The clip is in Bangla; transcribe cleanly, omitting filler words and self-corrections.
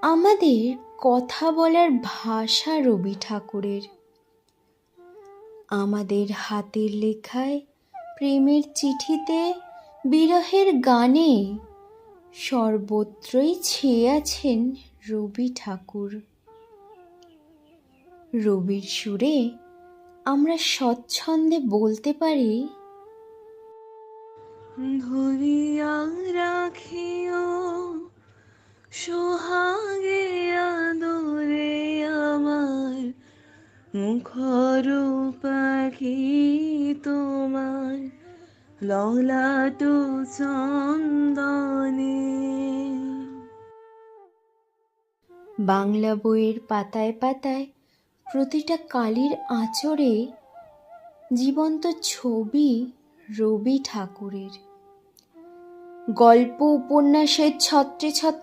আমাদের কথা বলার ভাষা রবি ঠাকুরের। আমাদের হাতের লেখায়, প্রেমের চিঠিতে, বিরহের গানে সর্বত্রই ছেয়ে আছেন রবি ঠাকুর। রবির সুরে আমরা স্বচ্ছন্দে বলতে পারি, ধরিয়া রাখিও সোহাগে আদরে আমার, মুখর পাখি তোমার ললাট চন্দনে। বাংলা বইয়ের পাতায় পাতায় প্রতিটা কালির আঁচড়ে জীবন্ত ছবি রবি ঠাকুরের। গল্প উপন্যাসের ছত্রে ছত্রে